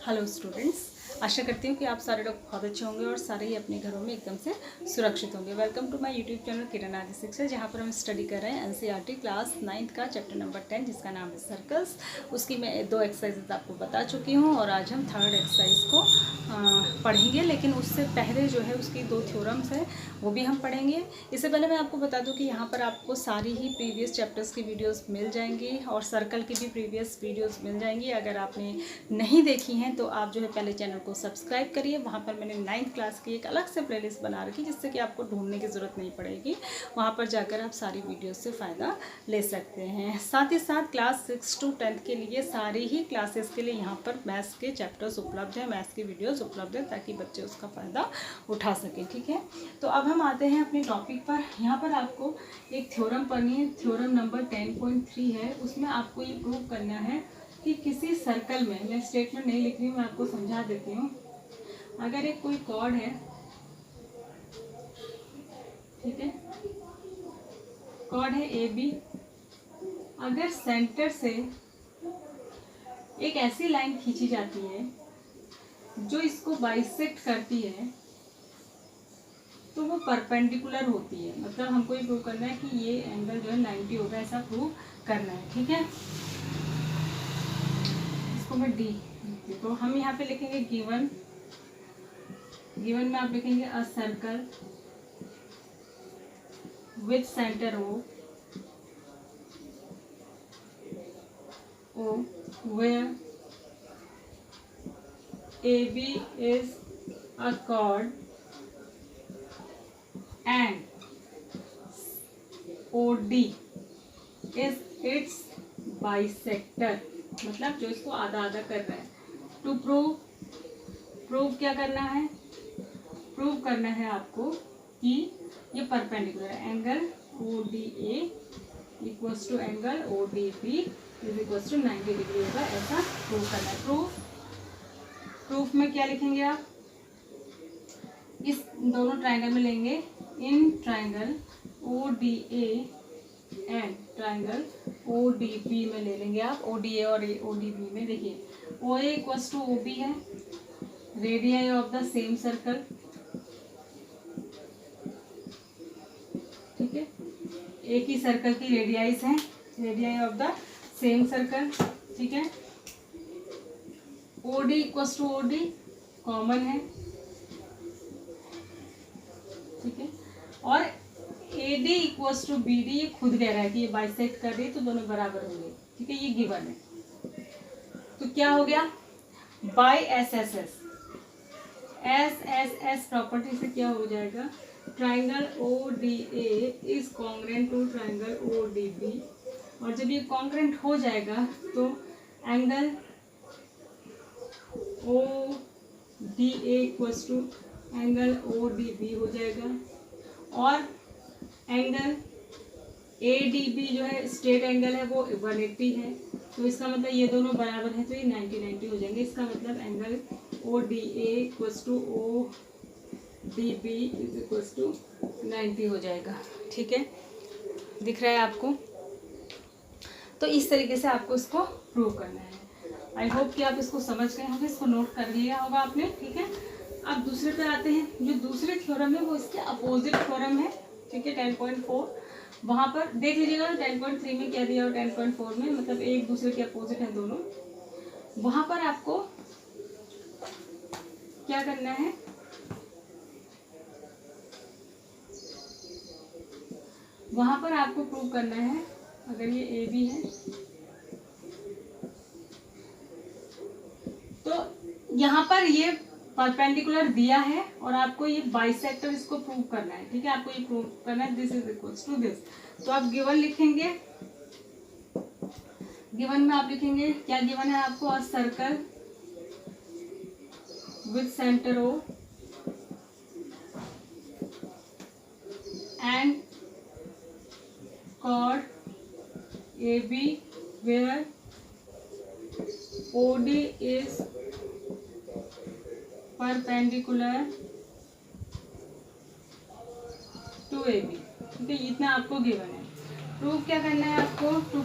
Hello students, आशा करती हूँ कि आप सारे लोग बहुत अच्छे होंगे और सारे ही अपने घरों में एकदम से सुरक्षित होंगे। Welcome to my YouTube channel Kiran Aadi Shiksha, जहाँ पर हम स्टडी कर रहे हैं एनसीईआरटी क्लास 9th का चैप्टर नंबर 10 जिसका नाम है सर्कल्स। उसकी मैं 2 एक्सरसाइजेज आपको बता चुकी हूँ और आज हम 3rd एक्सरसाइज को पढ़ेंगे। लेकिन उससे पहले जो है उसकी 2 थ्योरम्स है वो भी हम पढ़ेंगे। इससे पहले मैं आपको बता दूँ कि यहाँ पर आपको सारी ही प्रीवियस चैप्टर्स की वीडियोज़ मिल जाएंगी और सर्कल की भी प्रीवियस वीडियोज़ मिल जाएंगी। अगर आपने नहीं देखी हैं तो आप जो है पहले चैनल को सब्सक्राइब करिए। वहाँ पर मैंने 9th क्लास की एक अलग से प्लेलिस्ट बना रखी जिससे कि आपको ढूंढने की ज़रूरत नहीं पड़ेगी। वहाँ पर जाकर आप सारी वीडियो से फ़ायदा ले सकते हैं। साथ ही साथ क्लास 6 to 10 के लिए सारी ही क्लासेस के लिए यहाँ पर मैथ्स के चैप्टर्स उपलब्ध हैं, मैथ्स की वीडियोज़ उपलब्ध है ताकि बच्चे उसका फ़ायदा उठा सकें। ठीक है, तो अब हम आते हैं अपने टॉपिक पर। यहाँ पर आपको एक थ्योरम पढ़नी है, थ्योरम नंबर 10.3 है। उसमें आपको ये प्रूव करना है कि किसी सर्कल में, मैं स्टेटमेंट नहीं लिख रही हूँ, मैं आपको समझा देती हूँ। अगर एक कोई कॉर्ड है, ठीक है, कॉर्ड है ए बी, अगर सेंटर से एक ऐसी लाइन खींची जाती है जो इसको बाइसेक्ट करती है तो वो परपेंडिकुलर होती है। मतलब हमको ये प्रूव करना है कि ये एंगल जो है 90 होगा, ऐसा प्रूव करना है। ठीक है, इसको मैं डी, तो हम यहाँ पे लिखेंगे गिवन में आप लिखेंगे a circle with centre O where AB is a chord and OD is its bisector, मतलब जो इसको आधा आधा कर रहा है। टू प्रूव क्या करना है? प्रूव करना है आपको कि ये परपेंडिकुलर है। Angle ODA equals to angle ODB is equals to 90 degree होगा, ऐसा प्रूव करना है। प्रूफ में क्या लिखेंगे आप? इस दोनों ट्रायंगल में लेंगे, in triangle ODA and triangle ODB में ले लेंगे आप। ODA और ODB में देखिए OA इक्वल्स टू OB है, radii of the same circle. ठीक है, एक ही सर्कल की रेडियाइज हैं, radii of the same circle. ठीक है, OD equals to OD common है। ठीक है, और AD इक्वल्स टू BD ये खुद कह रहा है कि ये बाइसेक्ट कर रही है तो दोनों बराबर होंगे। ठीक है, ये गिवन है। तो क्या हो गया? बाय SSS प्रॉपर्टी से क्या हो जाएगा? Triangle ODA is congruent to triangle ODB, और जब ये कॉन्ग्रेंट हो जाएगा तो angle ODA equals to angle ODB हो जाएगा, और एंगल ADB जो है स्ट्रेट एंगल है वो 180 है। तो इसका मतलब ये दोनों बराबर है तो ये 90 हो जाएंगे। इसका मतलब angle ODA equals to ODB is equals to 90 हो जाएगा। ठीक है, दिख रहा है आपको? तो इस तरीके से आपको इसको प्रूव करना है। आई होप कि आप इसको समझ गए होंगे, इसको नोट कर लिया होगा आपने। ठीक है, अब दूसरे पे आते हैं। जो दूसरे थ्योरम है वो इसके अपोजिट थ्योरम है। ठीक है, 10.4 वहाँ पर देख लीजिएगा 10.3 में क्या दिया और 10.4 में, मतलब एक दूसरे के अपोजिट है दोनों। वहाँ पर आपको क्या करना है? वहाँ पर आपको प्रूव करना है, अगर ये AB है तो यहाँ पर ये परपेंडिकुलर दिया है और आपको ये बाइसेक्टर इसको प्रूव करना है। ठीक है, आपको ये प्रूव करना है this is equals to this. तो आप गिवन लिखेंगे, गिवन में आप लिखेंगे क्या गिवन है आपको? A circle with centre O and chord AB where OD is perpendicular to AB। ठीक है, इतना आपको गिवन है। प्रूव क्या करना है आपको? टू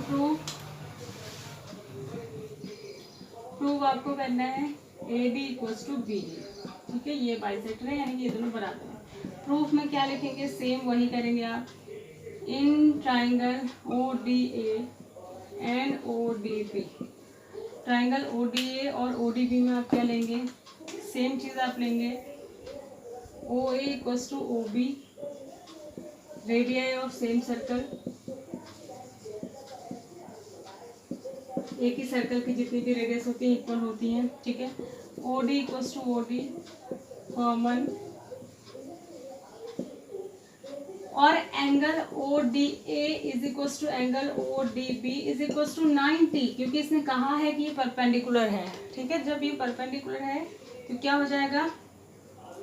प्रूव आपको करना है AD इक्वल्स टू BD। ठीक है, ये बाइसेक्टर है यानी कि ये दोनों बराबर हैं। प्रूफ में क्या लिखेंगे, सेम वही करेंगे आप। In triangle ODA and ODB, triangle ODA और ODB में आप क्या लेंगे, सेम चीज़ आप लेंगे। OA equals to OB, radii of same circle, एक ही सर्कल की जितनी भी रेडियस होती है इक्वल होती हैं। ठीक है, OD equals to OD common, और angle ODA is equals to angle ODB is equals to 90, क्योंकि इसने कहा है कि ये परपेंडिकुलर है। ठीक है, जब ये परपेंडिकुलर है तो क्या हो जाएगा,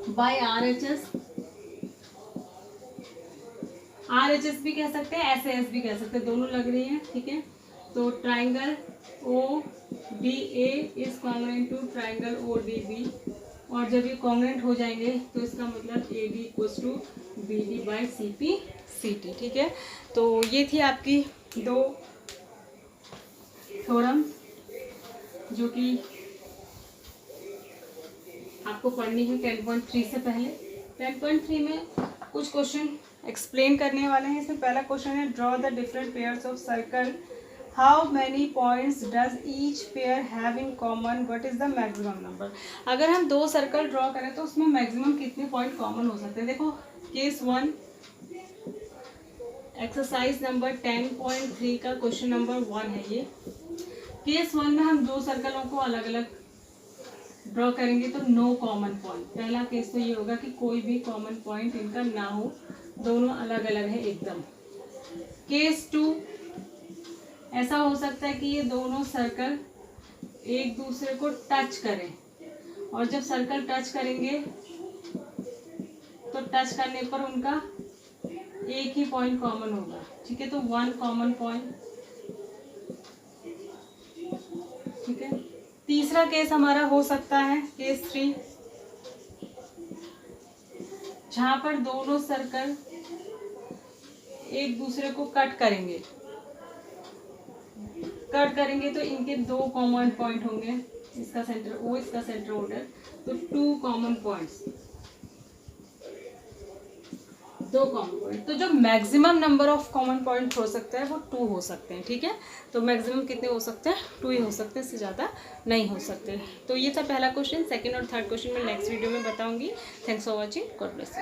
बाय RHS भी कह सकते हैं, SAS भी कह सकते हैं, दोनों लग रही हैं। ठीक है, तो triangle ODA is congruent to triangle ODB, और जब ये कॉन्ग्रुएंट हो जाएंगे तो इसका मतलब AD equals to BD by CP/CT। ठीक है, तो ये थी आपकी दो थ्योरम जो कि आपको पढ़नी है 10.3 से पहले। 10.3 में कुछ क्वेश्चन एक्सप्लेन करने वाले हैं। इसमें पहला क्वेश्चन है, draw the different pairs of circle, how many points does each pair have in common, what is the maximum number. अगर हम दो सर्कल ड्रॉ करें तो उसमें मैक्सिमम कितने पॉइंट कॉमन हो सकते हैं। देखो केस 1 एक्सरसाइज नंबर 10.3 का क्वेश्चन नंबर 1 है ये। केस 1 में हम दो सर्कलों को अलग अलग ड्रॉ करेंगे तो नो कॉमन पॉइंट। पहला केस तो ये होगा कि कोई भी कॉमन पॉइंट इनका ना हो, दोनों अलग अलग है एकदम। केस 2 ऐसा हो सकता है कि ये दोनों सर्कल एक दूसरे को टच करें, और जब सर्कल टच करेंगे तो टच करने पर उनका एक ही पॉइंट कॉमन होगा। ठीक है, तो 1 कॉमन पॉइंट। ठीक है, तीसरा केस हमारा हो सकता है केस 3, जहां पर दोनों सर्कल एक दूसरे को कट करेंगे तो इनके दो कॉमन पॉइंट होंगे, इसका सेंटर O, इसका सेंटर O है, तो 2 कॉमन पॉइंट्स, 2 कॉमन पॉइंट। तो जो maximum number of common point हो सकता है वो 2 हो सकते हैं। ठीक है, तो मैक्सिमम कितने हो सकते हैं, 2 ही हो सकते हैं, इससे ज़्यादा नहीं हो सकते। तो ये था पहला क्वेश्चन। सेकंड और थर्ड क्वेश्चन मैं नेक्स्ट वीडियो में बताऊंगी। Thanks for watching, God bless you.